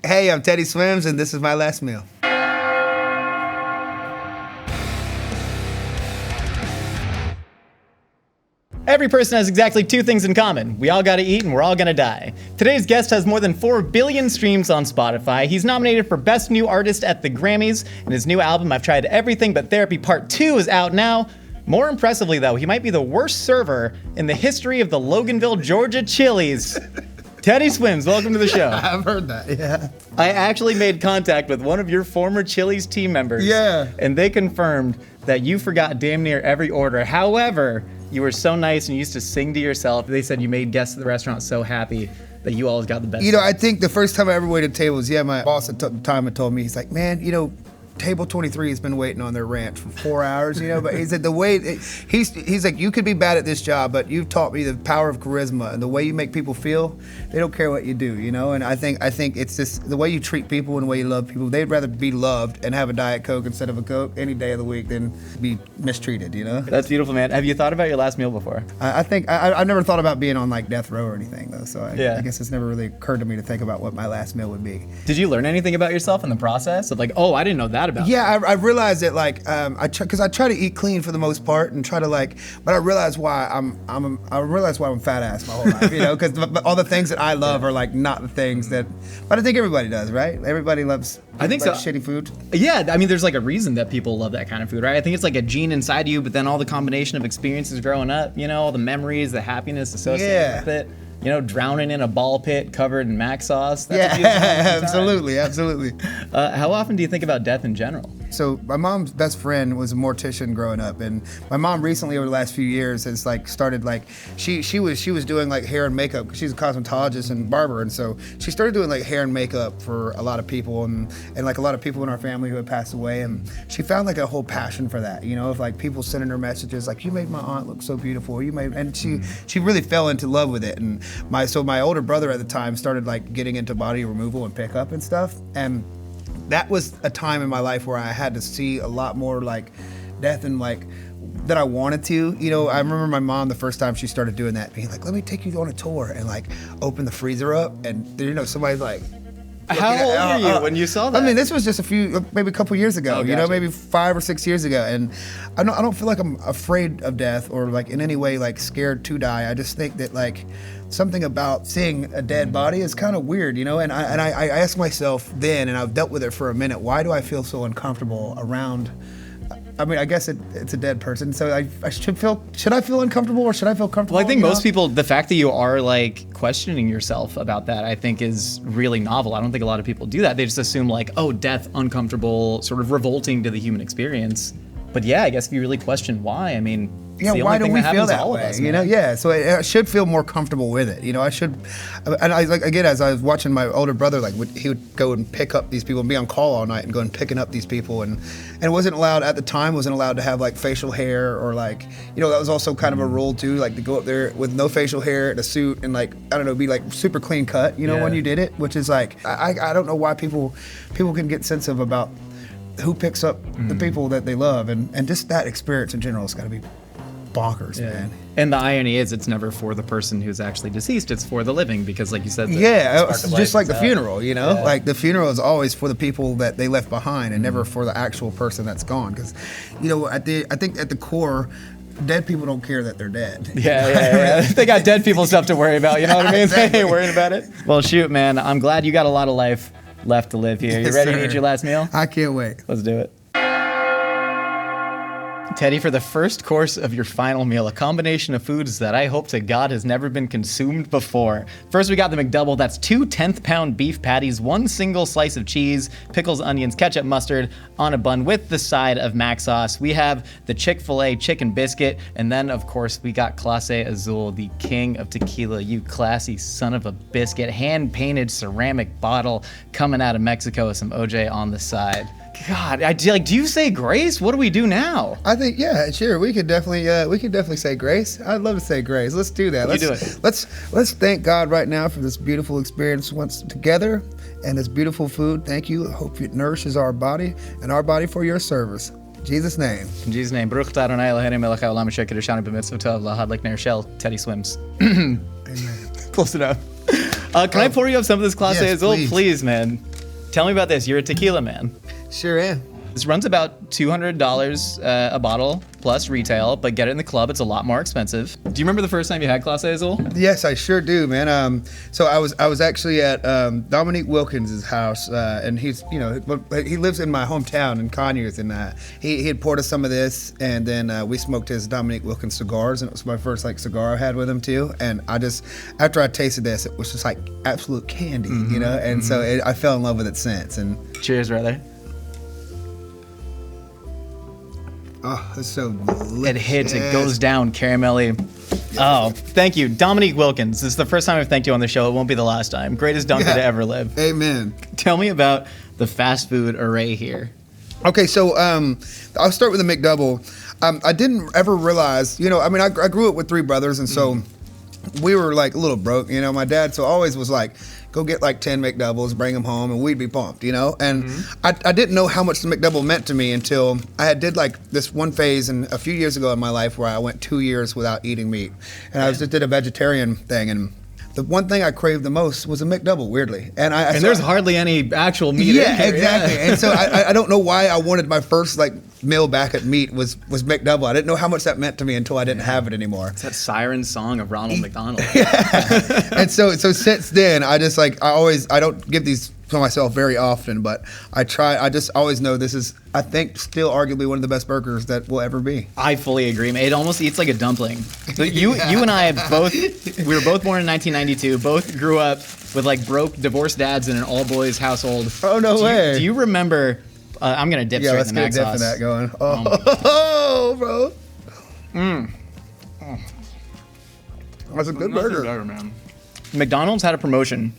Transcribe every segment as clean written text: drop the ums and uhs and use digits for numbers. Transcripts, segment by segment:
Hey, I'm Teddy Swims, and this is my last meal. Every person has exactly two things in common. We all gotta eat and we're all gonna die. Today's guest has more than 4 billion streams on Spotify. He's nominated for Best New Artist at the Grammys, and his new album, I've Tried Everything But Therapy Part 2, is out now. More impressively though, he might be the worst server in the history of the Loganville, Georgia Chili's. Teddy Swims, welcome to the show. I've heard that, yeah. I actually made contact with one of your former Chili's team members. Yeah. And they confirmed that you forgot damn near every order. However, you were so nice and you used to sing to yourself. They said you made guests at the restaurant so happy that you always got the best. You know, I think the first time I ever waited tables, my boss at the time had told me, he's like, man, Table 23 has been waiting on their ranch for 4 hours, but he said he's like, you could be bad at this job, but you've taught me the power of charisma and the way you make people feel. They don't care what you do, and I think it's just the way you treat people and the way you love people. They'd rather be loved and have a Diet Coke instead of a Coke any day of the week than be mistreated, That's beautiful, man. Have you thought about your last meal before? I think I've never thought about being on like death row or anything though, so I guess it's never really occurred to me to think about what my last meal would be. Did you learn anything about yourself in the process of like, oh, I didn't know that about Yeah, I realized that because I try to eat clean for the most part and try to but I realize why I'm fat ass my whole life, because all the things that I love are like not the things that, but I think everybody does, right? Everybody loves shitty food. Yeah, I mean, there's like a reason that people love that kind of food, right? I think it's like a gene inside you, but then all the combination of experiences growing up, all the memories, the happiness associated with it. Drowning in a ball pit covered in mac sauce. That's absolutely. How often do you think about death in general? So my mom's best friend was a mortician growing up, and my mom recently over the last few years has started she was doing hair and makeup because she's a cosmetologist and barber, and so she started doing hair and makeup for a lot of people and a lot of people in our family who had passed away, and she found a whole passion for that, of people sending her messages like, you made my aunt look so beautiful, and she really fell into love with it. And my older brother at the time started getting into body removal and pickup and stuff, and that was a time in my life where I had to see a lot more death and that I wanted to. I remember my mom the first time she started doing that being like, let me take you on a tour and open the freezer up, and somebody's like, how old were you when you saw that? I mean, this was just maybe a couple years ago, gotcha. Maybe 5 or 6 years ago. And I don't feel like I'm afraid of death or in any way scared to die. I just think that something about seeing a dead body is kind of weird, And I ask myself then, and I've dealt with it for a minute, why do I feel so uncomfortable around? I mean, I guess it's a dead person, so I should I feel uncomfortable or should I feel comfortable? Well, I think most people, the fact that you are questioning yourself about that, I think is really novel. I don't think a lot of people do that. They just assume oh, death, uncomfortable, sort of revolting to the human experience. But yeah, I guess if you really question why, I mean, why do we feel that way? Us, so I should feel more comfortable with it. I should, and again, as I was watching my older brother, he would go and pick up these people and be on call all night and go and picking up these people, and wasn't allowed at the time to have facial hair or that was also kind of a rule too, to go up there with no facial hair and a suit and I don't know, be super clean cut, when you did it, which is I don't know why people can get sensitive about who picks up the people that they love, and just that experience in general has got to be bonkers, man. And the irony is it's never for the person who's actually deceased, it's for the living, because like you said, it's just like the funeral, the funeral is always for the people that they left behind and never for the actual person that's gone, because I think at the core, dead people don't care that they're dead. Yeah. They got dead people stuff to worry about, you know what I mean? Exactly. They ain't worrying about it. Well, shoot, man, I'm glad you got a lot of life left to live here. You ready to eat your last meal? I can't wait. Let's do it. Teddy, for the first course of your final meal, a combination of foods that I hope to God has never been consumed before. First, we got the McDouble. That's 2 10th-pound beef patties, 1 single slice of cheese, pickles, onions, ketchup, mustard on a bun with the side of mac sauce. We have the Chick-fil-A chicken biscuit, and then, of course, we got Clase Azul, the king of tequila, you classy son of a biscuit, hand-painted ceramic bottle coming out of Mexico with some OJ on the side. God, do you say grace? What do we do now? I think, sure. We could definitely say grace. I'd love to say grace. Let's do that. You do it. Let's thank God right now for this beautiful experience once together and this beautiful food. Thank you. I hope it nourishes our body and our body for your service. In Jesus' name. In Jesus' name. Baruch ta Adonai Eloheinu melech haolam asher kiddushanu b'mitzvotav lahadlik ner shel Teddy Swims. Amen. Close enough. Can I pour you up some of this Clase Yes, Azul? please. Please, man. Tell me about this. You're a tequila man. Sure am. This runs about $200 a bottle plus retail, but get it in the club, it's a lot more expensive. Do you remember the first time you had Clase Azul? Yes, I sure do, man. So I was actually at Dominique Wilkins' house, and he's, he lives in my hometown in Conyers, and he had poured us some of this, and then we smoked his Dominique Wilkins cigars, and it was my first like cigar I had with him too. And after I tasted this, it was just like absolute candy, and so I fell in love with it since. And Cheers, brother. oh, it's so delicious. It hits, it goes down caramelly. Oh, thank you. Dominique Wilkins. This is the first time I've thanked you on the show. It won't be the last time. Greatest donkey to ever live. Amen. Tell me about the fast food array here. Okay, so I'll start with the McDouble. I didn't ever realize, I grew up with three brothers, and so we were like a little broke, my dad so always was like, go get like 10 McDoubles, bring them home, and we'd be pumped, and I didn't know how much the McDouble meant to me until I did like this one phase a few years ago in my life where I went 2 years without eating meat, and I just did a vegetarian thing, and the one thing I craved the most was a McDouble, weirdly. And there's hardly any actual meat in here. Yeah, exactly. And so I don't know why I wanted my first like meal back at meat was McDouble. I didn't know how much that meant to me until I didn't have it anymore. It's that siren song of Ronald McDonald. And so since then, I don't give these to myself very often, but I just always know this is, I think, still arguably one of the best burgers that will ever be. I fully agree, man. It almost eats like a dumpling. So you and I we were both born in 1992, both grew up with like broke, divorced dads in an all-boys household. Oh, no way. Do you remember, I'm going to dip straight in the mag sauce. Yeah, let's get a dip in that going. Oh, bro. That's a good burger. Better, man. McDonald's had a promotion.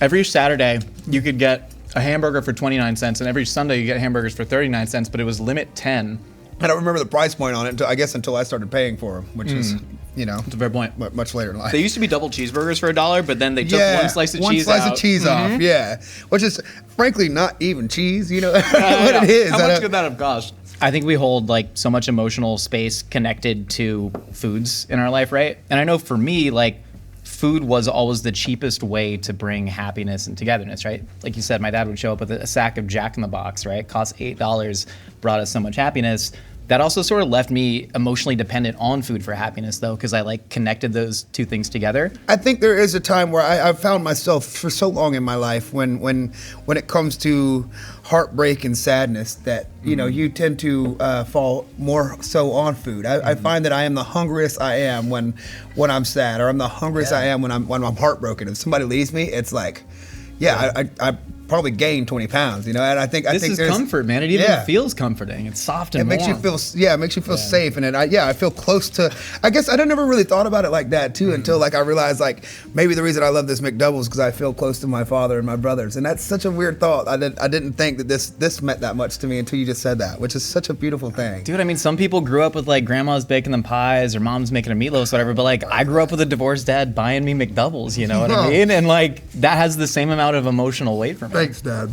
Every Saturday, you could get a hamburger for 29 cents, and every Sunday you get hamburgers for 39 cents, but it was limit 10. I don't remember the price point on it until I started paying for them, which is, It's a fair point. much later in life. They used to be double cheeseburgers for $1, but then they took one slice of cheese out. One slice of cheese off, yeah. Which is, frankly, not even cheese, what Yeah. it is. How much could that have cost? I think we hold like so much emotional space connected to foods in our life, right? And I know for me, like, food was always the cheapest way to bring happiness and togetherness, right? Like you said, my dad would show up with a sack of Jack in the Box, right? Cost $8, brought us so much happiness. That also sort of left me emotionally dependent on food for happiness, though, because I like connected those two things together. I think there is a time where I've found myself for so long in my life when it comes to heartbreak and sadness that you tend to fall more so on food. I find that I am the hungriest I am when I'm sad, or I'm the hungriest I am when I'm heartbroken. If somebody leaves me, it's like, I probably gained 20 pounds, and I think this is comfort, man. It even feels comforting. It's soft and warm. It makes you feel safe, and I feel close to. I guess I never really thought about it like that too until like I realized like maybe the reason I love this McDouble is because I feel close to my father and my brothers, and that's such a weird thought. I didn't think that this meant that much to me until you just said that, which is such a beautiful thing. Dude, I mean, some people grew up with like grandma's baking them pies or mom's making a meatloaf, whatever. But like I grew up with a divorced dad buying me McDoubles. You know what I mean? And like that has the same amount of emotional weight for me. Thanks, Dad.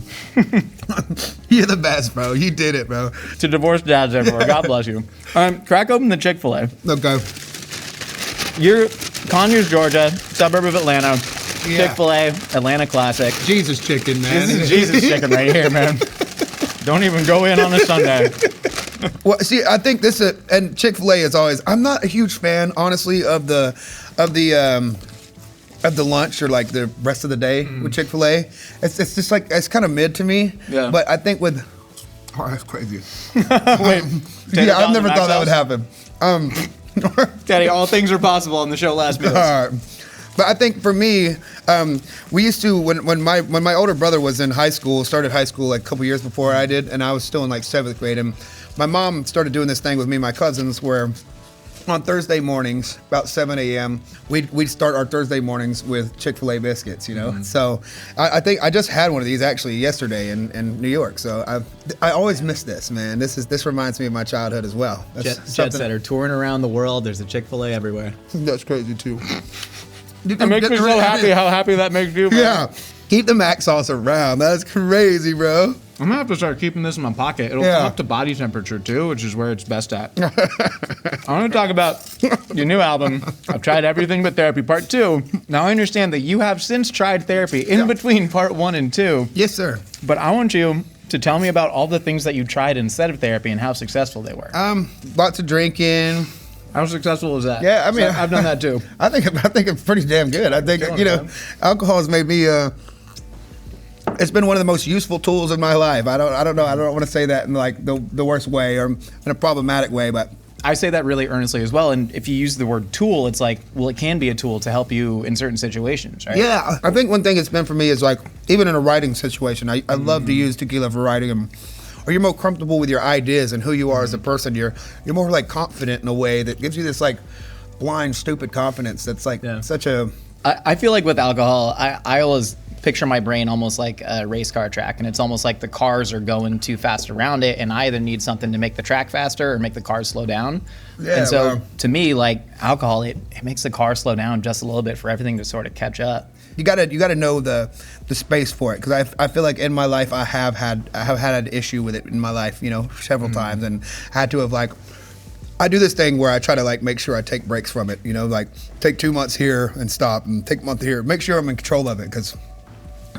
You're the best, bro. You did it, bro. To divorced dads everywhere. God bless you. Crack open the Chick-fil-A. Okay. You're Conyers, Georgia, suburb of Atlanta. Yeah. Chick-fil-A, Atlanta classic. Jesus chicken, man. This is Jesus chicken right here, man. Don't even go in on a Sunday. Well, see, I think and Chick-fil-A is always. I'm not a huge fan, honestly, of the lunch or like the rest of the day with Chick-fil-A. It's just like it's kind of mid to me. Yeah. But I think with that's crazy. Wait. I've never thought that would happen. Daddy, all things are possible on the show Last Meals. But I think for me, we used to when my older brother was in high school, started high school like a couple years before I did, and I was still in like 7th grade. And my mom started doing this thing with me and my cousins where on Thursday mornings, about 7 a.m., we'd start our Thursday mornings with Chick-fil-A biscuits, So I think I just had one of these actually yesterday in New York. So I always miss this, man. This reminds me of my childhood as well. Jet Setter touring around the world. There's a Chick-fil-A everywhere. That's crazy too. It makes me so happy how happy that makes you, bro. Yeah. Keep the mac sauce around. That's crazy, bro. I'm gonna have to start keeping this in my pocket. It'll come up to body temperature too, which is where it's best at. I want to talk about your new album. I've tried everything but therapy, part 2. Now I understand that you have since tried therapy in between part 1 and 2. Yes, sir. But I want you to tell me about all the things that you tried instead of therapy and how successful they were. Lots of drinking. How successful is that? Yeah, I mean, I've done that too. I think it's pretty damn good. I think alcohol has made me. It's been one of the most useful tools in my life. I don't know. I don't want to say that in like the worst way or in a problematic way, but I say that really earnestly as well. And if you use the word tool, it's like, well, it can be a tool to help you in certain situations, right? Yeah, I think one thing it's been for me is like even in a writing situation, I love to use tequila for writing. Or you're more comfortable with your ideas and who you are as a person. You're more like confident in a way that gives you this like blind, stupid confidence. That's like such a. I feel like with alcohol, I always picture my brain almost like a race car track, and it's almost like the cars are going too fast around it, and I either need something to make the track faster or make the cars slow down. Yeah, and so to me, like alcohol, it makes the car slow down just a little bit for everything to sort of catch up. You gotta know the space for it, because I feel like in my life I have had an issue with it in my life, several times, and had to have like. I do this thing where I try to like make sure I take breaks from it, like take 2 months here and stop, and take a month here, make sure I'm in control of it, because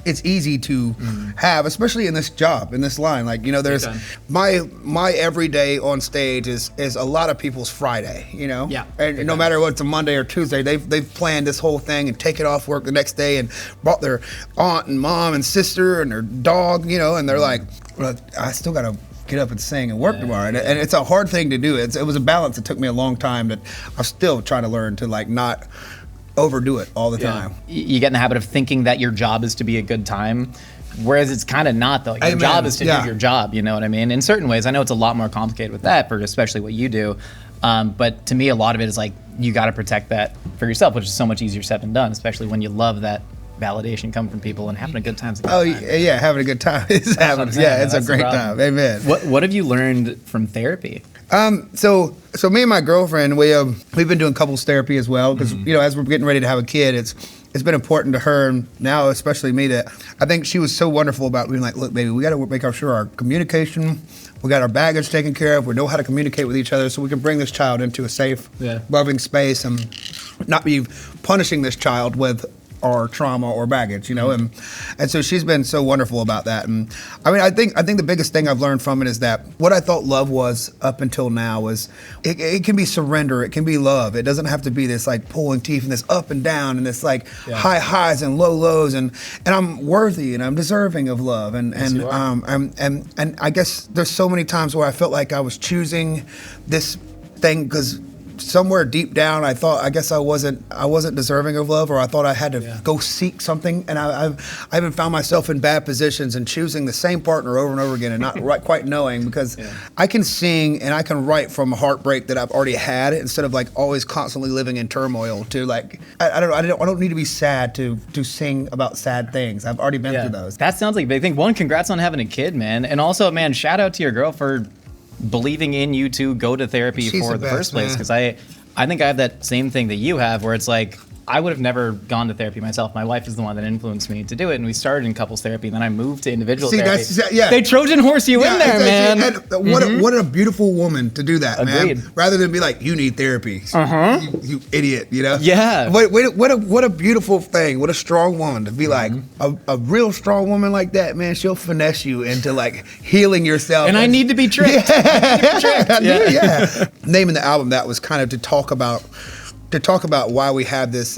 it's easy to have, especially in this job, in this line. Like, there's my everyday on stage is a lot of people's Friday, Yeah. And no matter what, it's a Monday or Tuesday, they've planned this whole thing and taken off work the next day and brought their aunt and mom and sister and their dog, and they're like, well, I still gotta get up and sing and work tomorrow. And it's a hard thing to do. It was a balance. It took me a long time that I'm still trying to learn to like not overdo it all the time. You get in the habit of thinking that your job is to be a good time, whereas it's kind of not though. Your job is to do your job, you know what I mean? In certain ways, I know it's a lot more complicated with that, for especially what you do. But to me, a lot of it is like, you got to protect that for yourself, which is so much easier said than done, especially when you love that validation coming from people and having a good time. Yeah, having a good time. It's a great time. Amen. What have you learned from therapy? So me and my girlfriend, we've been doing couples therapy as well, because as we're getting ready to have a kid, it's been important to her, and now especially me, that I think she was so wonderful about being like, look, baby, we got to make sure our communication, we got our baggage taken care of, we know how to communicate with each other, so we can bring this child into a safe, loving space, and not be punishing this child with or trauma or baggage, and so she's been so wonderful about that. And I mean, I think the biggest thing I've learned from it is that what I thought love was up until now was it can be surrender, it can be love. It doesn't have to be this like pulling teeth and this up and down and this like high highs and low lows, and I'm worthy and I'm deserving of love, and I guess there's so many times where I felt like I was choosing this thing because somewhere deep down, I guess I wasn't deserving of love, or I thought I had to go seek something, and I even found myself in bad positions and choosing the same partner over and over again and not quite knowing, because I can sing and I can write from a heartbreak that I've already had, instead of like always constantly living in turmoil. To like I don't need to be sad to sing about sad things. I've already been through those. That sounds like a big thing. One, congrats on having a kid, man, and also, man, shout out to your girl for believing in you to go to therapy for the first place, because I think I have that same thing that you have, where it's like, I would have never gone to therapy myself. My wife is the one that influenced me to do it, and we started in couples therapy, and then I moved to individual therapy. They Trojan horse you in there, man. And what a beautiful woman to do that, Agreed. man. Rather than be like, you need therapy, you idiot, Yeah. What a beautiful thing. What a strong woman to be like, a real strong woman like that, man. She'll finesse you into like healing yourself. And I need to be tricked. Naming the album, that was kind of to talk about why we have this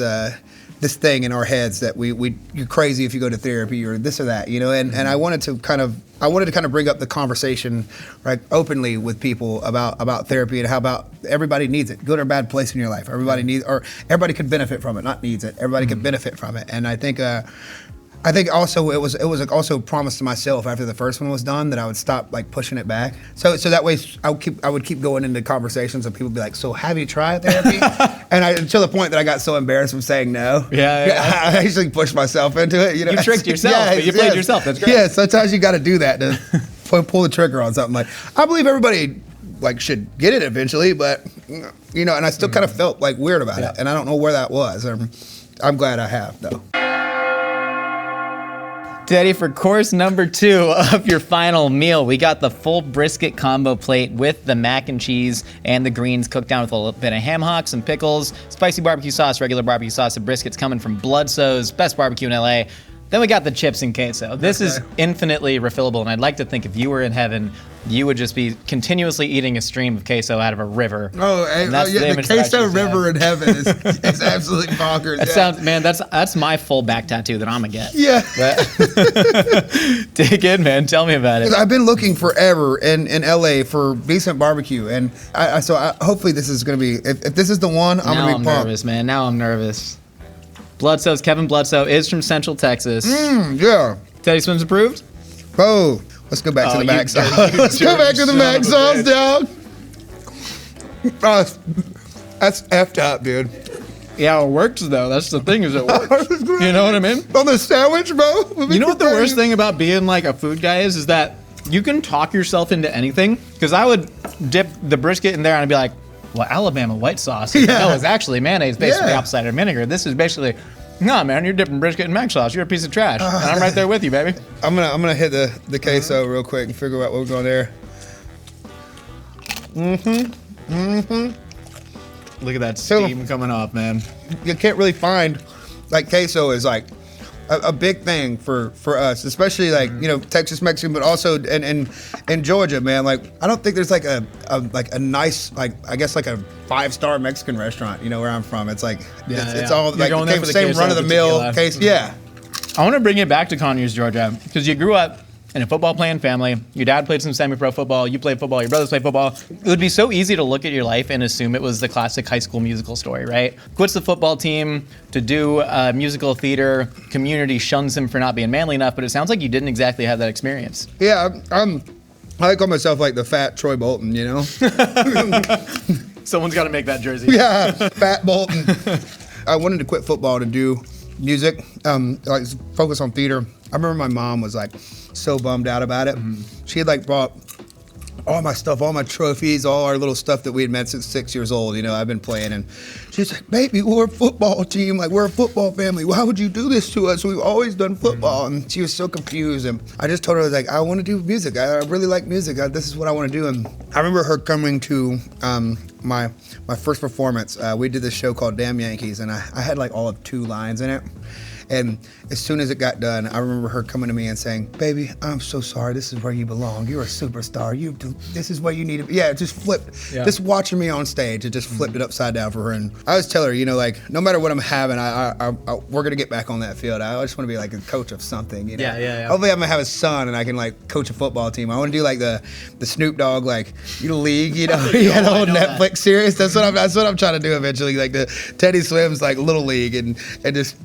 this thing in our heads that you're crazy if you go to therapy or this or that, and I wanted to kind of bring up the conversation right openly with people about therapy and how about everybody needs it, good or bad place in your life. Everybody needs, or everybody could benefit from it, not needs it. Everybody could benefit from it. And I think also it was also promised to myself after the first one was done that I would stop like pushing it back. So that way I would keep going into conversations and people would be like, so have you tried therapy? And until the point that I got so embarrassed from saying no. I actually pushed myself into it. You tricked yourself, but you played yourself. That's great. Yeah, sometimes you got to do that to pull the trigger on something. Like, I believe everybody like should get it eventually, but and I still kind of felt like weird about it, and I don't know where that was. I'm glad I have though. Teddy, for course number 2 of your final meal, we got the full brisket combo plate with the mac and cheese and the greens cooked down with a little bit of ham hocks and pickles, spicy barbecue sauce, regular barbecue sauce, and briskets coming from Bloodso's best barbecue in LA. Then we got the chips and queso. This is infinitely refillable, and I'd like to think if you were in heaven, you would just be continuously eating a stream of queso out of a river. Oh, the queso river in heaven is absolutely bonkers. That sounds, man, that's my full back tattoo that I'm gonna get. Yeah. Dig in, man. Tell me about it. I've been looking forever in LA for decent barbecue, and hopefully this is gonna be. If this is the one, I'm gonna be pumped. Now I'm nervous, man. Now I'm nervous. Bloodso's Kevin Bloodso is from Central Texas. Yeah. Teddy Swims approved? Oh, let's go back to the mac sauce. Let's go back to the mac sauce, dog. That's effed up, dude. Yeah, it works though. That's the thing, is it works. You know what I mean? On the sandwich, bro. You know what the worst thing about being like a food guy is that you can talk yourself into anything. Because I would dip the brisket in there and I'd be like, well, Alabama white sauce. No, it's actually mayonnaise based on the apple cider vinegar. This is basically, nah, man, you're dipping brisket in mac sauce. You're a piece of trash. And I'm right there with you, baby. I'm gonna hit the queso real quick and figure out what we're going there. Look at that steam coming off, man. You can't really find, like, queso is like a big thing for us, especially like, you know, Texas Mexican, but also in Georgia, man. Like, I don't think there's like a nice, like, I guess like a 5-star Mexican restaurant, you know, where I'm from. It's like it's all like the same run of the mill case. Yeah. I want to bring it back to Conyers, Georgia, because you grew up in a football playing family. Your dad played some semi-pro football. You played football. Your brothers played football. It would be so easy to look at your life and assume it was the classic High School Musical story, right? Quits the football team to do musical theater. Community shuns him for not being manly enough, but it sounds like you didn't exactly have that experience. Yeah, I call myself like the fat Troy Bolton, you know? Someone's got to make that jersey. Yeah, fat Bolton. I wanted to quit football to do music, like focus on theater. I remember my mom was like so bummed out about it. She had like brought all my stuff, all my trophies, all our little stuff that we had met since 6 years old. You know, I've been playing, and she's like, "Baby, we're a football team. Like, we're a football family. Why would you do this to us? We've always done football." And she was so confused. And I just told her, I was like, "I want to do music. I really like music. This is what I want to do." And I remember her coming to my first performance. We did this show called Damn Yankees, and I had like all of 2 lines in it. And as soon as it got done, I remember her coming to me and saying, "Baby, I'm so sorry. This is where you belong. You're a superstar. This is where you need to be." Yeah, it just flipped. Yeah. Just watching me on stage, it just flipped it upside down for her. And I always tell her, you know, like, no matter what I'm having, we're going to get back on that field. I just want to be like a coach of something, you know? Yeah. Hopefully I'm going to have a son and I can like coach a football team. I want to do like the Snoop Dogg, like, league, you know? He had a whole Netflix series. That's what I'm trying to do eventually. Like the Teddy Swims, like, little league and just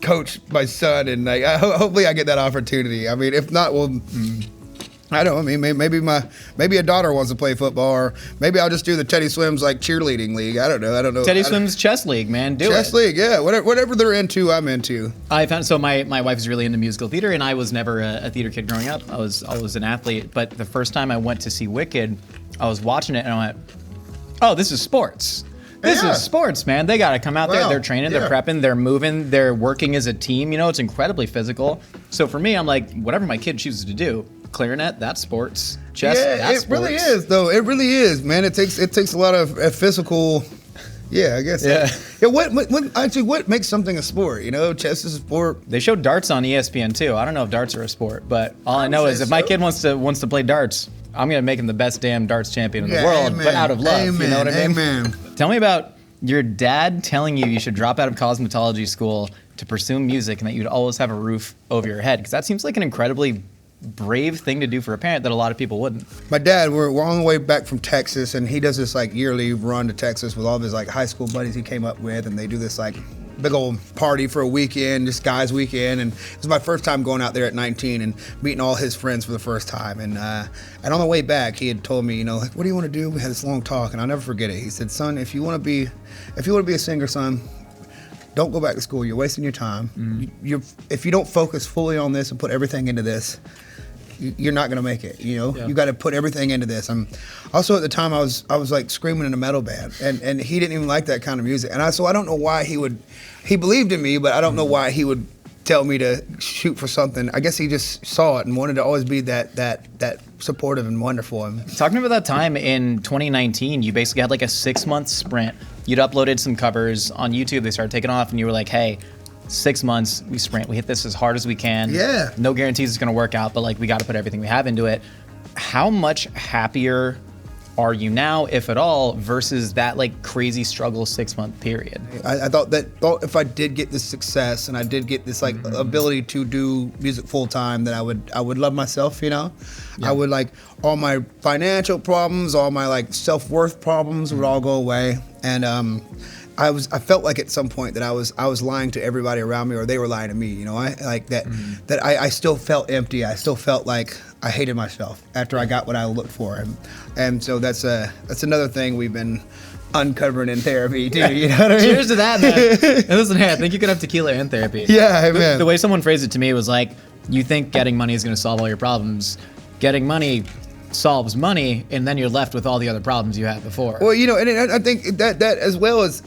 coach my son, and like hopefully I get that opportunity. I mean, if not, well, I don't know. I mean, maybe a daughter wants to play football, or maybe I'll just do the Teddy Swims like cheerleading league. I don't know. Teddy Swims chess league, man. Chess league, yeah. Whatever they're into, I'm into. I found my wife is really into musical theater, and I was never a theater kid growing up. I was an athlete, but the first time I went to see Wicked, I was watching it and I went, "Oh, this is sports." This is sports, man. They got to come out there. They're training, they're prepping, they're moving, they're working as a team. You know, it's incredibly physical. So for me, I'm like, whatever my kid chooses to do, clarinet, that's sports. Chess, that's sports. Really is, though. It really is, man. It takes a lot of physical. Yeah, I guess. Yeah. What makes something a sport? You know, chess is a sport. They show darts on ESPN too. I don't know if darts are a sport, but all I know is if my kid wants to play darts, I'm gonna make him the best damn darts champion in the world, but out of love. You know what I mean? Amen. Tell me about your dad telling you should drop out of cosmetology school to pursue music and that you'd always have a roof over your head, because that seems like an incredibly brave thing to do for a parent that a lot of people wouldn't. My dad, we're on the way back from Texas, and he does this like yearly run to Texas with all of his like high school buddies he came up with, and they do this like big old party for a weekend, just guys weekend. And it was my first time going out there at 19 and meeting all his friends for the first time. And on the way back, he had told me, you know, like, "What do you want to do?" We had this long talk, and I'll never forget it. He said, "Son, if you want to be a singer, son, don't go back to school. You're wasting your time. If you don't focus fully on this and put everything into this, you're not gonna make it. You know, you got to put everything into this." And also at the time, I was like screaming in a metal band, and he didn't even like that kind of music. And so I don't know why he believed in me, but I don't know why he would tell me to shoot for something. I guess he just saw it and wanted to always be that supportive and wonderful. And Talking about that time in 2019, you basically had like a 6-month sprint. You'd uploaded some covers on YouTube. They started taking off, and you were like, hey, 6 months, we sprint. We hit this as hard as we can. Yeah. No guarantees it's going to work out, but like we got to put everything we have into it. How much happier are you now, if at all, versus that like crazy struggle 6-month period? I thought if I did get this success and I did get this like ability to do music full time, that I would love myself, you know. Yeah. I would like all my financial problems, all my like self-worth problems would all go away, and I felt like at some point that I was lying to everybody around me, or they were lying to me, you know. I like that that I still felt empty. I still felt like I hated myself after I got what I looked for, and so that's another thing we've been uncovering in therapy too. You know what I mean? Cheers to that, man. And listen, hey, I think you could have tequila and therapy. Yeah, man. The way someone phrased it to me was like, you think getting money is going to solve all your problems. Getting money solves money, and then you're left with all the other problems you had before. Well, you know, and I think that as well as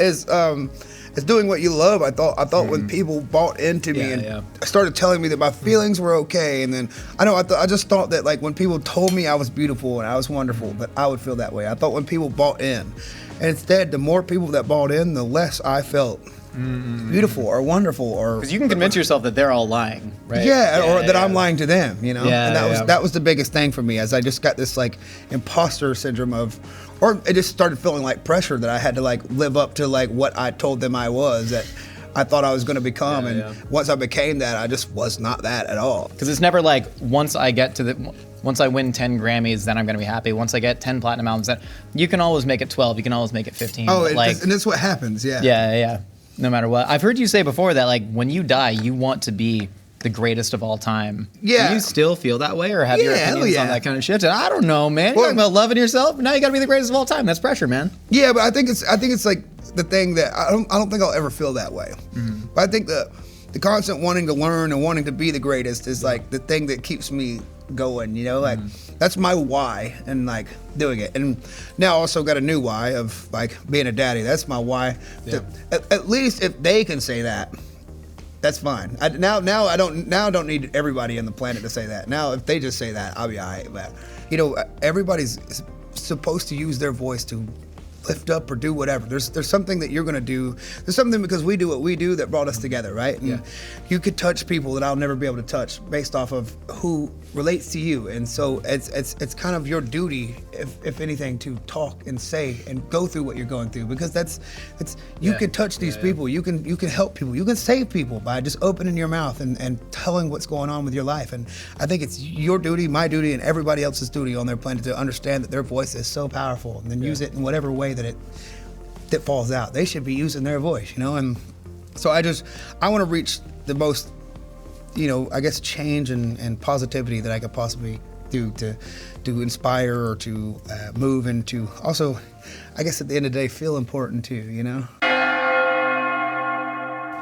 doing what you love. I thought when people bought into me and started telling me that my feelings were okay, and then I just thought that like when people told me I was beautiful and I was wonderful, that I would feel that way. I thought when people bought in, and instead the more people that bought in, the less I felt beautiful or wonderful, or because you can convince yourself that they're all lying, right? Yeah, or that I'm lying to them, you know. Yeah, and that was the biggest thing for me, as I just got this like imposter syndrome or it just started feeling like pressure that I had to like live up to like what I told them I was, that I thought I was going to become, and once I became that, I just was not that at all. Because it's never like once I win 10 Grammys, then I'm going to be happy. Once I get 10 platinum albums, then you can always make it 12. You can always make it 15. Oh, and that's what happens. Yeah. Yeah. No matter what. I've heard you say before that like when you die, you want to be the greatest of all time. Yeah. Do you still feel that way, or have your opinions on that kind of shit? And I don't know, man. You're talking about loving yourself. Now you got to be the greatest of all time. That's pressure, man. Yeah, but I think it's like the thing that I don't think I'll ever feel that way. Mm-hmm. But I think the constant wanting to learn and wanting to be the greatest is like the thing that keeps me going, you know, like that's my why, and like doing it. And now I also got a new why of like being a daddy. That's my why. Yeah. At least if they can say that, that's fine. I don't need everybody on the planet to say that. Now if they just say that, I'll be all right. But you know, everybody's supposed to use their voice to lift up or do whatever. There's something that you're gonna do. There's something because we do what we do that brought us together, right? And you could touch people that I'll never be able to touch based off of who relates to you. And so it's kind of your duty, if anything, to talk and say and go through what you're going through, because you can touch these people. You can help people. You can save people by just opening your mouth and telling what's going on with your life. And I think it's your duty, my duty, and everybody else's duty on their planet to understand that their voice is so powerful, and then use it in whatever way that falls out. They should be using their voice, you know. And so I want to reach the most, you know, I guess change and positivity that I could possibly do to inspire or to move, and to also, I guess at the end of the day, feel important too, you know.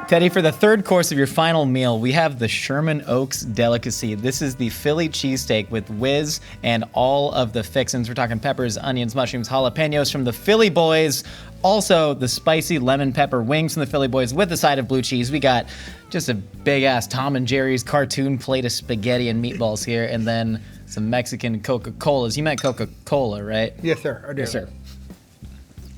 Teddy, for the third course of your final meal, we have the Sherman Oaks delicacy. This is the Philly cheesesteak with whiz and all of the fixins. We're talking peppers, onions, mushrooms, jalapenos from the Philly Boys. Also, the spicy lemon pepper wings from the Philly Boys with a side of blue cheese. We got just a big-ass Tom and Jerry's cartoon plate of spaghetti and meatballs here, and then some Mexican Coca-Colas. You meant Coca-Cola, right? Yes, sir. I did. Yes, sir.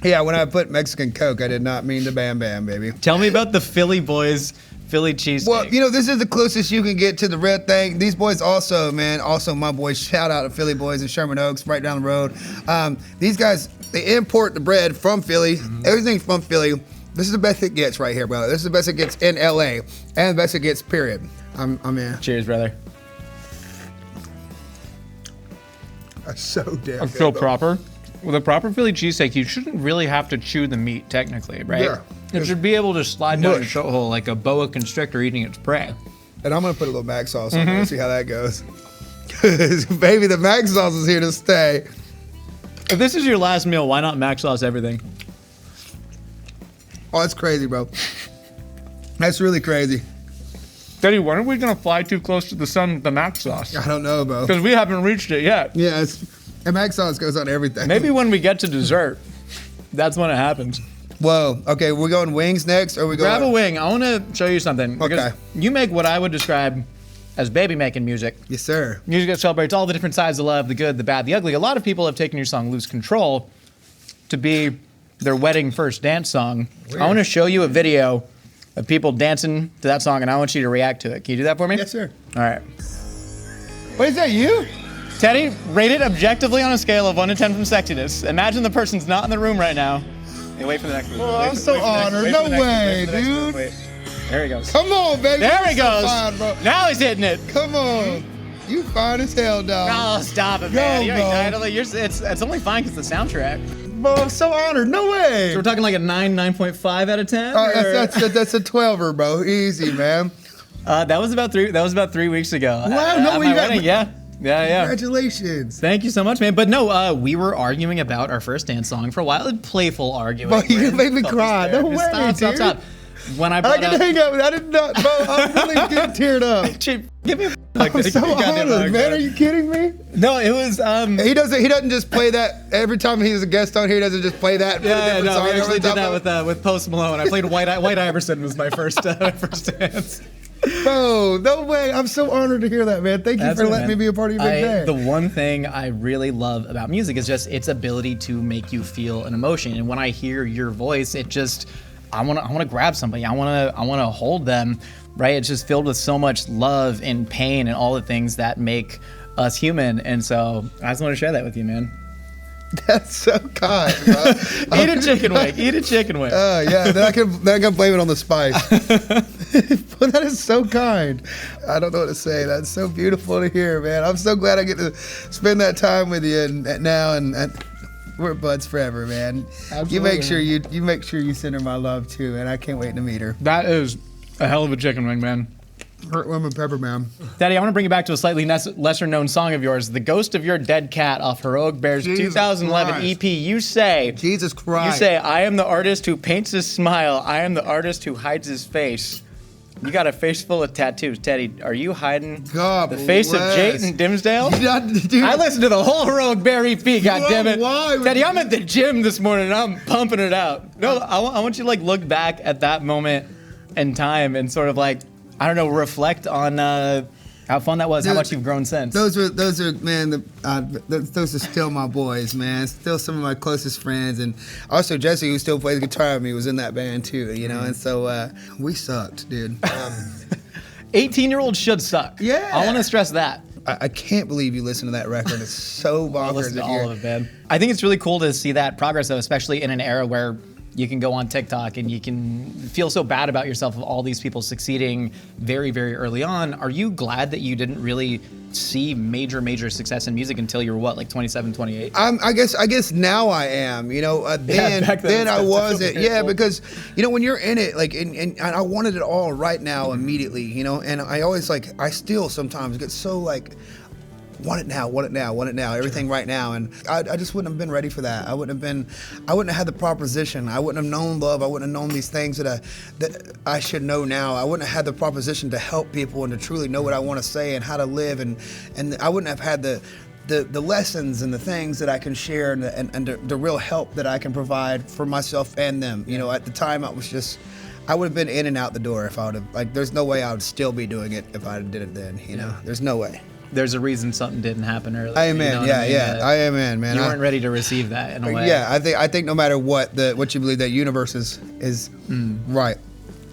Yeah, when I put Mexican Coke, I did not mean the Bam Bam, baby. Tell me about the Philly Boys Philly cheesesteak. Well, you know, this is the closest you can get to the real thing. These boys also my boys, shout out to Philly Boys in Sherman Oaks, right down the road. These guys, they import the bread from Philly. Everything's from Philly. This is the best it gets right here, brother. This is the best it gets in LA, and the best it gets, period. I'm in. Cheers, brother. That's so damn That's good, so bro. proper. With a proper Philly cheesesteak, you shouldn't really have to chew the meat, technically, right? Yeah. It should be able to slide down your Mush. throat hole like a boa constrictor eating its prey. And I'm gonna put a little mac sauce on there and see how that goes. 'Cause, baby, the mac sauce is here to stay. If this is your last meal, why not mac sauce everything? Oh, that's crazy, bro. That's really crazy. Teddy, when are we gonna fly too close to the sun with the mac sauce? I don't know, bro. Because we haven't reached it yet. Yeah, and mac sauce goes on everything. Maybe when we get to dessert, that's when it happens. Whoa. Okay, we're going wings next, or we Grab a going? wing. I want to show you something. Because Okay. you make what I would describe as baby making music. Yes, sir. Music that celebrates all the different sides of love, the good, the bad, the ugly. A lot of people have taken your song Lose Control to be their wedding first dance song. Weird. I want to show you a video of people dancing to that song, and I want you to react to it. Can you do that for me? Yes, sir. All right. Wait, is that you? Teddy, rate it objectively on a scale of 1 to 10 from sexiness. Imagine the person's not in the room right now. Hey, wait for the next one. Oh, I'm so honored. No way, dude. There he goes. Come on, baby. There he You're so goes. fine, bro. Now he's hitting it. Come on. You fine as hell, dog. Oh, stop it, man. Yo, You're bro. idling. It's only fine because the soundtrack. Bro, I'm so honored. No way. So we're talking like a 9.5 out of 10? That's a 12er, bro. Easy, man. That was about 3 weeks ago. Wow, no at way, my you got- wedding, yeah. Congratulations. Thank you so much, man. But no, we were arguing about our first dance song for a while. Playful arguing. Bro, you We're made me focused cry. there. No way, Stop. dude. When I I brought can up... hang out with. I did not, bro. I'm really getting teared up. Chip, give me a like I'm this. so Goddamn honored, hug, man. Are you kidding me? No, it was He doesn't just play that every time he's a guest on here. He doesn't just play that. And put a yeah, different no, song we over actually the did top that of with Post Malone. I played White Iverson was my first dance. it. Bro, no way. I'm so honored to hear that, man. Thank you That's for it, letting man. me be a part of your big day. The one thing I really love about music is just its ability to make you feel an emotion. And when I hear your voice, it just I want to grab somebody. I want to hold them, right? It's just filled with so much love and pain and all the things that make us human. And so I just want to share that with you, man. That's so kind, bro. Eat a chicken wing. Eat a chicken wing. Oh yeah, then I can blame it on the spice. But that is so kind. I don't know what to say. That's so beautiful to hear, man. I'm so glad I get to spend that time with you and we're buds forever, man. Absolutely. You make sure you send her my love too, and I can't wait to meet her. That is a hell of a chicken wing, man. Hurt lemon pepper, man. Daddy, I want to bring you back to a slightly lesser known song of yours, The Ghost of Your Dead Cat off Heroic Bear's Jesus 2011 Christ. EP. You say, I am the artist who paints his smile. I am the artist who hides his face. You got a face full of tattoos. Teddy, are you hiding God the face of bless. Jayton Dimsdale? Dude, I listened to the whole Heroic Bear EP, goddammit. why would Teddy, you- I'm at the gym this morning and I'm pumping it out. No, I want you to like look back at that moment in time and sort of like, I don't know, reflect on how fun that was, how Dude, much you've grown since. Those are man. Those are still my boys, man. Still some of my closest friends, and also Jesse, who still plays guitar with me, was in that band too. You know, and so we sucked, dude. 18-year-olds should suck. Yeah. I want to stress that. I can't believe you listened to that record. It's so I'll bonkers listen to to all hear. of it, man. I think it's really cool to see that progress, though, especially in an era where you can go on TikTok and you can feel so bad about yourself of all these people succeeding very, very early on. Are you glad that you didn't really see major success in music until you were what, like 27, 28? I guess now I am. You know, back then I it's wasn't. very Yeah, cool. because you know when you're in it, like, and I wanted it all right now immediately. You know, and I always I still sometimes get so like. Want it now, everything right now. And I just wouldn't have been ready for that. I wouldn't have had the proposition. I wouldn't have known love. I wouldn't have known these things that I should know now. I wouldn't have had the proposition to help people and to truly know what I want to say and how to live. And I wouldn't have had the lessons and the things that I can share and the real help that I can provide for myself and them. You know, at the time I would have been in and out the door if I would have, there's no way I would still be doing it if I did it then, you know? There's no way. There's a reason something didn't happen earlier. Amen. You know what Yeah, I mean? yeah. I amen, man. You weren't ready to receive that in a way. Yeah, I think no matter what you believe, that universe is right.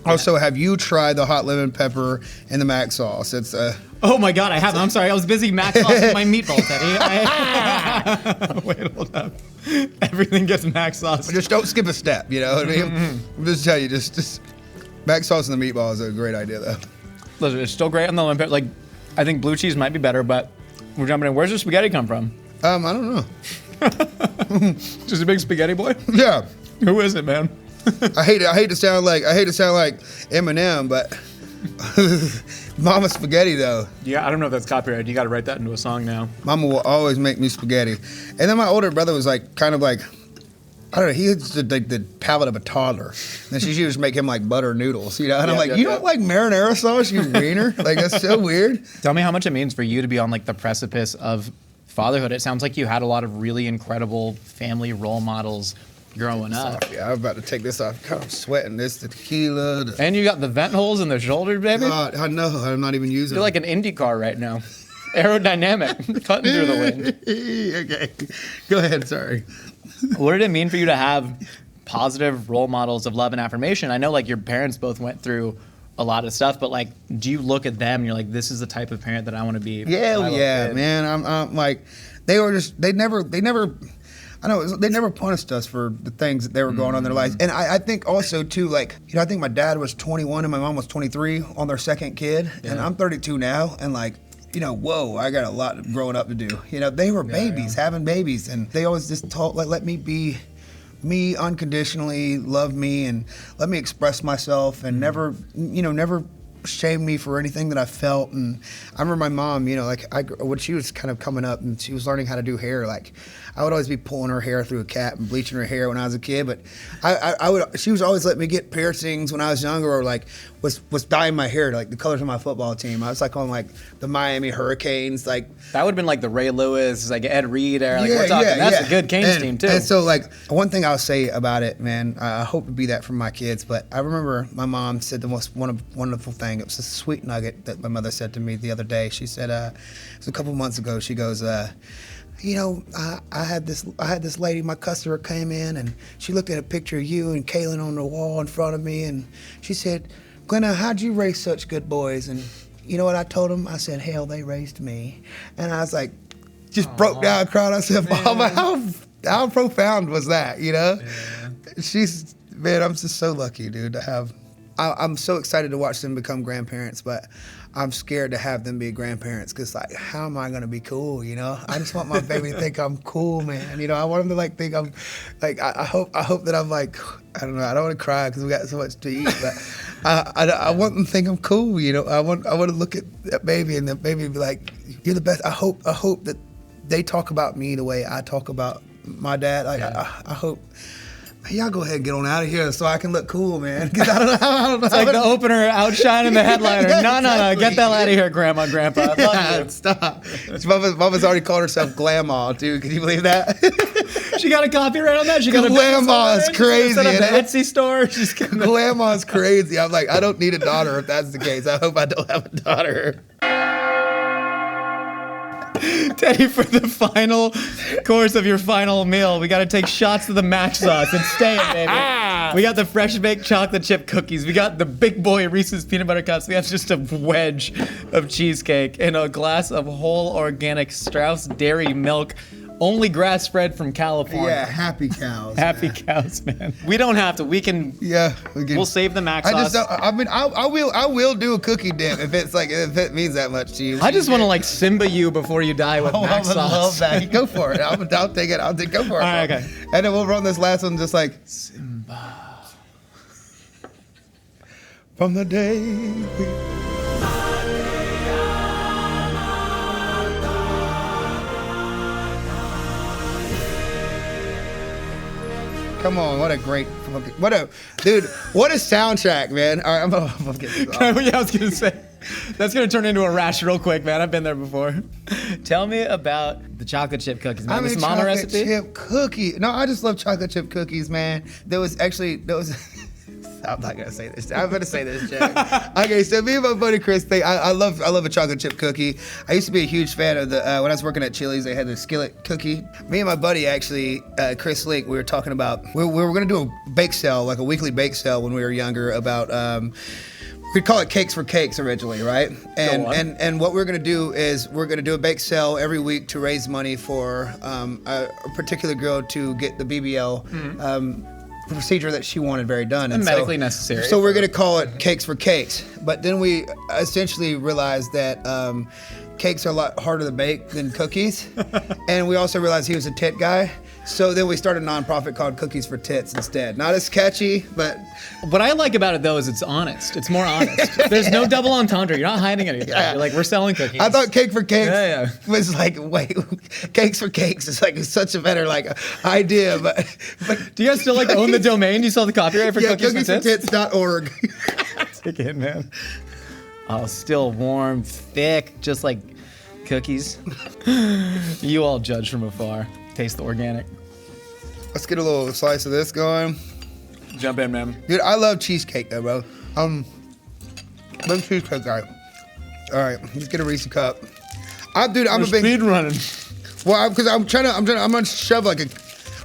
Also, have you tried the hot lemon pepper and the mac sauce? It's Oh my God, I haven't. I'm sorry. I was busy mac saucing my meatball, Teddy. Wait, hold up. Everything gets mac sauce. just don't skip a step. You know what I mean? I'm just tell you, just mac sauce and the meatball is a great idea though. Listen, it's still great on the lemon. Like, I think blue cheese might be better, but we're jumping in. Where's the spaghetti come from? I don't know. Just a big spaghetti boy? Yeah, Who is it, man? I hate to sound like Eminem, but Mama spaghetti though. Yeah, I don't know if that's copyrighted. You got to write that into a song now. Mama will always make me spaghetti, and then my older brother was kind of I don't know. He had the palate of a toddler. And she used to make him butter noodles, you know. And I'm like, you don't like marinara sauce, you wiener? That's so weird. Tell me how much it means for you to be on the precipice of fatherhood. It sounds like you had a lot of really incredible family role models growing up. Yeah, I'm about to take this off. God, I'm sweating. This, the tequila. And you got the vent holes in the shoulders, baby. I know. I'm not even using You're like an Indy car right now. Aerodynamic, cutting through the wind. Okay. Go ahead. Sorry. What did it mean for you to have positive role models of love and affirmation? I know like your parents both went through a lot of stuff, but like, do you look at them and you're like, this is the type of parent that I want to be? Yeah, man. I'm like, they never punished us for the things that they were going on in their lives. And I think also too, like, I think my dad was 21 and my mom was 23 on their second kid, and I'm 32 now, and like, whoa, I got a lot of growing up to do. They were babies, having babies, and they always just taught, like, let me be me unconditionally, love me, and let me express myself, and never shame me for anything that I felt. And I remember my mom, when she was kind of coming up and she was learning how to do hair, like, I would always be pulling her hair through a cap and bleaching her hair when I was a kid. But she was always letting me get piercings when I was younger, or like was dyeing my hair like the colors of my football team. I was like on like the Miami Hurricanes, like that would have been like the Ray Lewis, like Ed Reed era. Like we're talking, that's a good Canes team too. And so like one thing I'll say about it, man, I hope to be that for my kids. But I remember my mom said the most wonderful thing. It was a sweet nugget that my mother said to me the other day. She said, it was a couple months ago. She goes, I had this lady, my customer came in, and she looked at a picture of you and Kaylin on the wall in front of me, and she said, Glenna, how'd you raise such good boys? And you know what I told them? I said, hell, they raised me. And I was like, just broke down crying. I said, Mama, how profound was that, Yeah. I'm just so lucky, dude, to have, I'm so excited to watch them become grandparents, but I'm scared to have them be grandparents because, like, how am I going to be cool, I just want my baby to think I'm cool, man. I want them to, like, think I'm, like, I hope that I'm, like, I don't know, I don't want to cry because we got so much to eat, but I want them to think I'm cool, I want to look at that baby and the baby be like, you're the best. I hope that they talk about me the way I talk about my dad. Like, I hope. Y'all go ahead and get on out of here so I can look cool, man. Because I don't know. It's like the opener outshining the headliner. No, get the hell out of here, Grandma, Grandpa. I love you. Stop. Mama's already called herself Glamma, too. Can you believe that? She got a copyright on that? She got Glamma is crazy. Set up an Etsy store. Glamma is crazy. I'm like, I don't need a daughter if that's the case. I hope I don't have a daughter. Teddy, for the final course of your final meal, we got to take shots of the mac sauce and stay it, baby. We got the fresh baked chocolate chip cookies. We got the big boy Reese's peanut butter cups. We have just a wedge of cheesecake and a glass of whole organic Strauss dairy milk. Only grass-fed from California. Yeah, happy cows. Happy cows, man. We don't have to. We can. Yeah, we can. We'll save the mac sauce. I will do a cookie dip if it means that much to you. I just want to like Simba you before you die with mac sauce. I love that. Go for it. I'll take it. Go for it. All right, okay. And then we'll run this last one just like Simba. From the day we. Come on, what a soundtrack, man. All right, I'm gonna get this off. Yeah, I was gonna say, that's gonna turn into a rash real quick, man. I've been there before. Tell me about the chocolate chip cookies, man. This mama recipe? Chip cookie. No, I just love chocolate chip cookies, man. There was I'm not gonna say this. I'm gonna say this, Jack. Okay, so me and my buddy Chris, I love a chocolate chip cookie. I used to be a huge fan of the when I was working at Chili's, they had the skillet cookie. Me and my buddy actually, Chris Link, we were talking about we were gonna do a bake sale, like a weekly bake sale when we were younger about. We'd call it Cakes for Cakes originally, right? And what we're gonna do is we're gonna do a bake sale every week to raise money for a particular girl to get the BBL. Procedure that she wanted very done. And medically necessary. So we're going to call it Cakes for Cakes. But then we essentially realized that cakes are a lot harder to bake than cookies. And we also realized he was a tit guy. So then we started a nonprofit called Cookies for Tits instead. Not as catchy, but... What I like about it, though, is it's honest. It's more honest. There's no double entendre. You're not hiding anything. Yeah. You're like, we're selling cookies. I thought Cake for Cakes was like, wait, Cakes for Cakes is like such a better idea. But do you guys still own the domain? Do you still have the copyright for Cookies for Tits? cookiesfortits.org. Take it, man. Oh, still warm, thick, just like cookies. You all judge from afar. Taste the organic. Let's get a little slice of this going. Jump in, man. Dude, I love cheesecake though, bro. Big cheesecake guy. All right, let's get a Reese cup. Dude, I'm a big speed running. Well, because I'm gonna shove like a.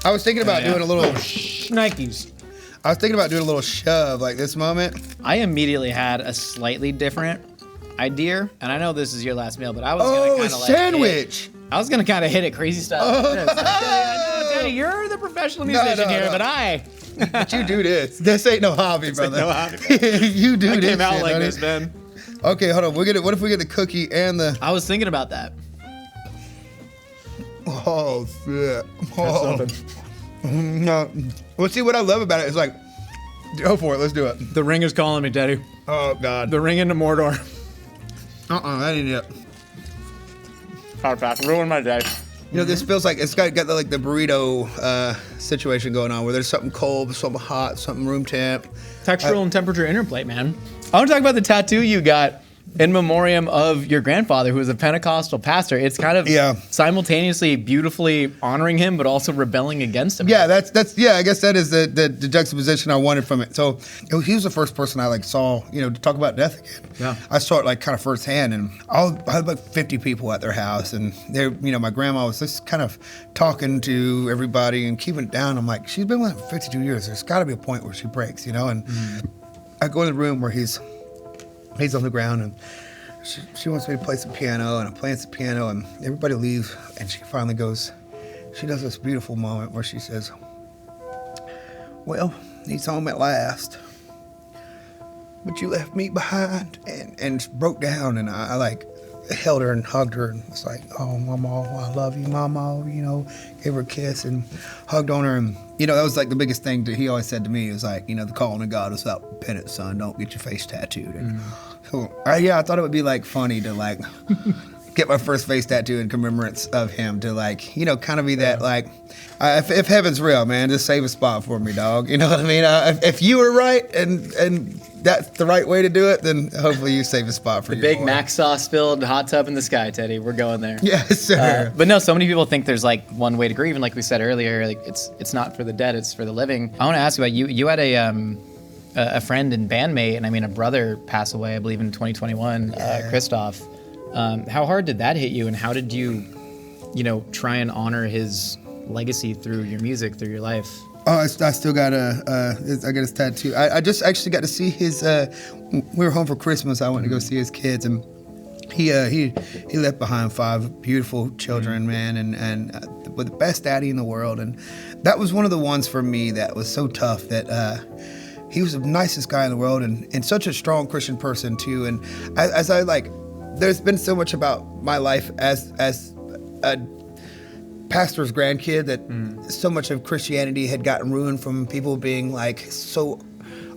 I was thinking about doing a little Nikes. I was thinking about doing a little shove like this moment. I immediately had a slightly different idea, and I know this is your last meal, but I was gonna kind of like sandwich. I was gonna kind of hit it crazy style. Daddy, you're the professional musician here, but But you do this. This ain't no hobby, brother. no hobby. You do I this. came out shit, like buddy. this, man. Okay, hold on. What if we get the cookie and the? I was thinking about that. Oh shit. Oh. No. Well, see what I love about it is like, go for it. Let's do it. The ring is calling me, Daddy. Oh God. The ring into Mordor. That ain't it. Hard pack. Ruined my day. You know, this feels like it's got the, like the burrito situation going on where there's something cold, something hot, something room temp. Textural and temperature interplay, man. I want to talk about the tattoo you got in memoriam of your grandfather, who was a Pentecostal pastor. It's kind of simultaneously beautifully honoring him, but also rebelling against him. Yeah, that's I guess that is the juxtaposition I wanted from it. So he was the first person I like saw, to talk about death again. Yeah. I saw it like kind of firsthand, and I had like 50 people at their house, and they, my grandma was just kind of talking to everybody and keeping it down. I'm like, she's been with him for 52 years. There's got to be a point where she breaks, and I go in the room where he's on the ground, and she wants me to play some piano, and I'm playing some piano, and everybody leaves, and she finally goes, she does this beautiful moment where she says, well, he's home at last, but you left me behind, and broke down, and I like held her and hugged her, and was like, oh, Mama, I love you, Mama, gave her a kiss and hugged on her, and that was like the biggest thing that he always said to me. He was like, the calling of God is without repentance, son. Don't get your face tattooed. And so, I thought it would be like funny to like get my first face tattoo in commemoration of him, to like, kind of be that like, if heaven's real, man, just save a spot for me, dog. You know what I mean? If you were right and that's the right way to do it, then hopefully you save a spot for the your big boy. Mac sauce filled hot tub in the sky, Teddy. We're going there. Yes, sir. But no, so many people think there's like one way to grieve, and like we said earlier, like it's not for the dead, it's for the living. I want to ask you about you had a friend and bandmate, and a brother pass away, I believe in 2021, Christoph. How hard did that hit you, and how did you try and honor his legacy through your music, through your life? Oh, I still got I got his tattoo. I just actually got to see his. We were home for Christmas. I went to go see his kids, and he left behind 5 beautiful children, man, and with the best daddy in the world. And that was one of the ones for me that was so tough. That he was the nicest guy in the world, and such a strong Christian person too. And as I like, there's been so much about my life as a pastor's grandkid that so much of Christianity had gotten ruined from people being like so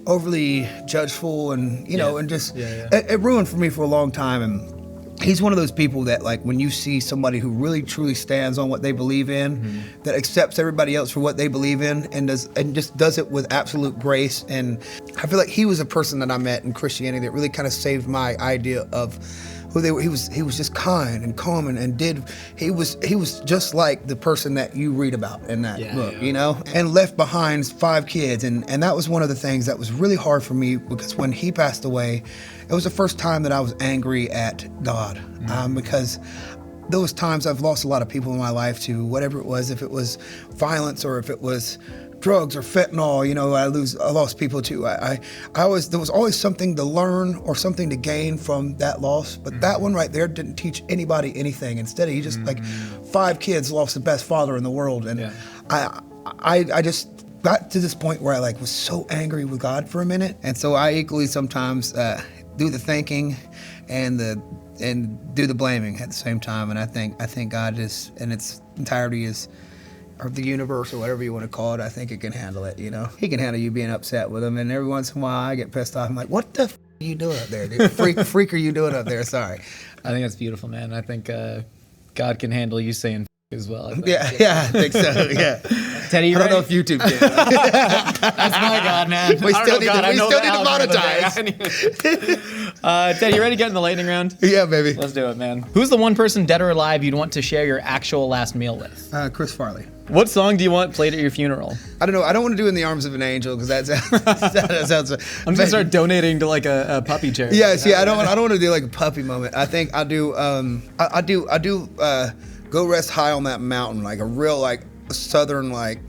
overly judgeful, and and just it ruined for me for a long time. And he's one of those people that, like, when you see somebody who really truly stands on what they believe in, that accepts everybody else for what they believe in, and just does it with absolute grace. And I feel like he was a person that I met in Christianity that really kind of saved my idea of who they were. He was just kind and calm, and he was just like the person that you read about in that book, and left behind 5 kids, and that was one of the things that was really hard for me, because when he passed away, it was the first time that I was angry at God, because those times I've lost a lot of people in my life to whatever it was, if it was violence or if it was drugs or fentanyl, I lost people too. There was always something to learn or something to gain from that loss, but that one right there didn't teach anybody anything. Instead, he just like 5 kids lost the best father in the world, and I just got to this point where I like was so angry with God for a minute, and so I equally sometimes do the thinking and do the blaming at the same time. And I think God is, in its entirety, is, or the universe, or whatever you want to call it, I think it can handle it, He can handle you being upset with him, and every once in a while I get pissed off. I'm like, what the are you doing up there, dude? Freak are you doing up there? Sorry. I think that's beautiful, man. I think God can handle you saying as well. Yeah, I think so, yeah. Teddy, you I don't know ready? if YouTube can. That's my God, man. We still need to monetize. Teddy, you ready to get in the lightning round? Yeah, baby. Let's do it, man. Who's the one person, dead or alive, you'd want to share your actual last meal with? Chris Farley. What song do you want played at your funeral? I don't know. I don't want to do In the Arms of an Angel because that sounds. I'm gonna start donating to like a puppy charity. Yeah, see, I don't want to do like a puppy moment. I think I do. Go Rest High on That Mountain, like a real like southern like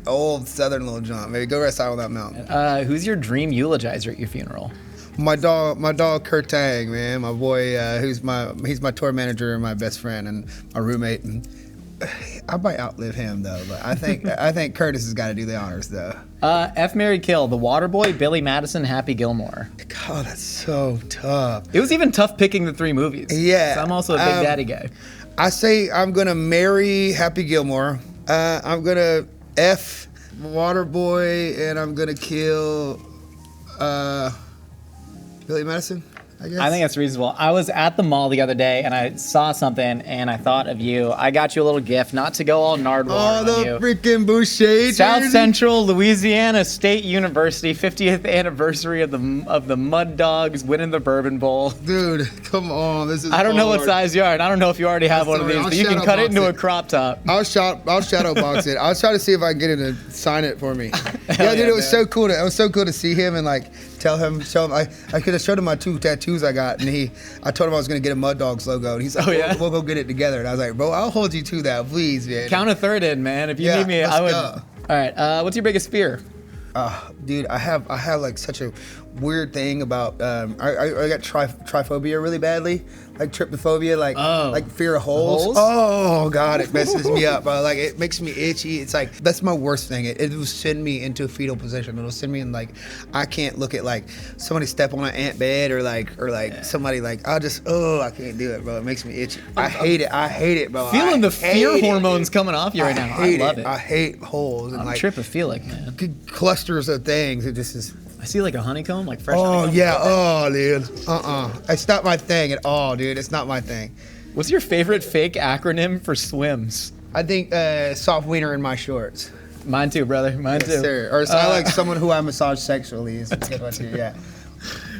old southern little jaunt. Maybe Go Rest High on That Mountain. Who's your dream eulogizer at your funeral? My dog Kurt Tang, man. My boy, he's my tour manager and my best friend and my roommate. And I might outlive him though, but I think Curtis has got to do the honors though. F, Marry, Kill, The Waterboy, Billy Madison, Happy Gilmore. God, that's so tough. It was even tough picking the three movies. Yeah, 'Cause I'm also a Big Daddy guy. I say I'm gonna marry Happy Gilmore. I'm gonna F Waterboy, and I'm gonna kill Billy Madison, I guess. I think that's reasonable. I was at the mall the other day and I saw something and I thought of you. I got you a little gift, not to go all Nardwuar on the you. freaking Boucher South jersey. Central Louisiana State University 50th anniversary of the Mud Dogs winning the Bourbon Bowl. Dude, come on, this is. I don't know what hard. size you are, and I don't know if you already have one of these, but you can cut it into a crop top. I'll shadow box it. I'll try to see if I can get him to sign it for me. Yeah, dude, it was so cool. It was so cool to see him and like show him. I could have showed him my 2 tattoos I got, and I told him I was gonna get a Mud Dogs logo, and he's like, we'll go get it together. And I was like, bro, I'll hold you to that, please, man. Count a third in, man. If you need me, I would. Go. All right. What's your biggest fear? Dude, I have like such a weird thing about I got trypophobia really badly, like trypophobia, like fear of holes. Oh God, it messes me up, bro. Like it makes me itchy. It's like that's my worst thing. It will send me into a fetal position. It'll send me in like I can't look at like somebody step on an ant bed or somebody like I can't do it, bro. It makes me itchy. I hate it, bro. Feeling the fear hormones coming off you right now. I love it. I hate holes and I'm like tripophilic, man. Clusters of things. It just is. I see like a honeycomb, like fresh Oh honeycomb. yeah, oh dude, it's not my thing at all, dude. It's not my thing. What's your favorite fake acronym for swims? I think soft wiener in my shorts. Mine too, brother. Mine too. Sir. Or I like someone who I massage sexually. Is a good one too. Yeah.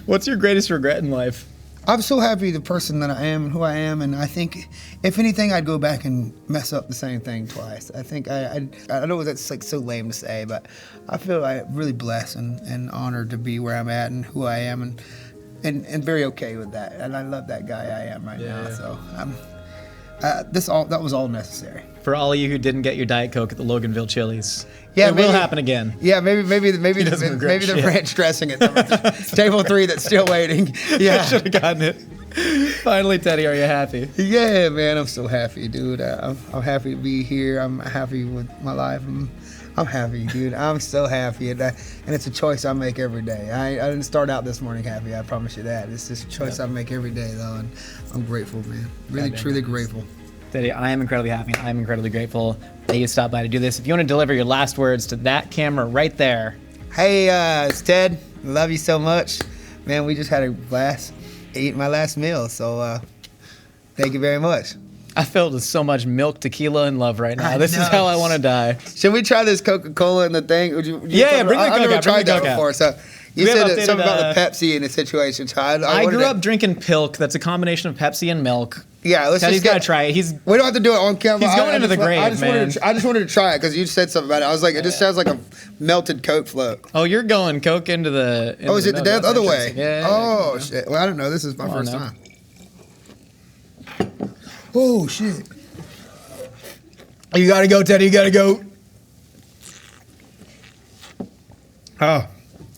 What's your greatest regret in life? I'm so happy the person that I am and who I am, and I think if anything, I'd go back and mess up the same thing twice. I think I know that's like so lame to say, but I feel like really blessed and honored to be where I'm at and who I am, and very okay with that. And I love that guy I am right now. So that was all necessary. For all of you who didn't get your Diet Coke at the Loganville Chili's, yeah, it will happen again. Yeah, maybe the ranch dressing at table 3 that's still waiting. Yeah, should have gotten it. Finally, Teddy, are you happy? Yeah, man, I'm so happy, dude. I'm happy to be here. I'm happy with my life. I'm happy, dude. I'm so happy, and it's a choice I make every day. I didn't start out this morning happy. I promise you that. It's just a choice I make every day, though, and I'm grateful, man. Really, truly grateful. Teddy, I am incredibly happy. I'm incredibly grateful that you stopped by to do this. If you want to deliver your last words to that camera right there. Hey, it's Ted. Love you so much. Man, we just had a blast eating my last meal, so thank you very much. I filled with so much milk, tequila, and love right now. This is how I want to die. Should we try this Coca-Cola and the thing? Yeah, bring the Coke out. I've never tried that before, so... You said something about the Pepsi in the situation. So I grew up drinking Pilk. That's a combination of Pepsi and milk. Yeah, Teddy's got to try it. We don't have to do it on camera. He's going into the grave, man. I just wanted to try it because you said something about it. I was like, it just sounds like a melted Coke float. Oh, you're going Coke into the... is it the other way? Yeah. Oh, shit. Well, I don't know. This is my first time. Oh, shit. You got to go, Teddy. You got to go. Oh.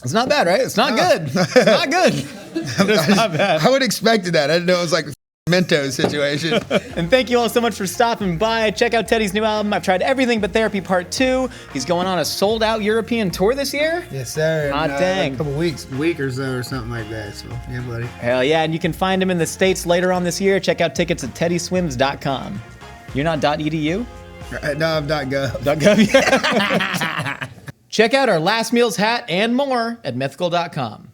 It's not bad, right? It's not good. It's not good. It's not bad. I would have expected that. I didn't know it was like a Mentos situation. And thank you all so much for stopping by. Check out Teddy's new album, I've Tried Everything But Therapy Part 2. He's going on a sold-out European tour this year. Yes, sir. Hot dang. A couple week or so or something like that. So, yeah, buddy. Hell yeah, and you can find him in the States later on this year. Check out tickets at teddyswims.com. You're not .edu? No, I'm .gov. .gov? Check out our last meals hat and more at mythical.com.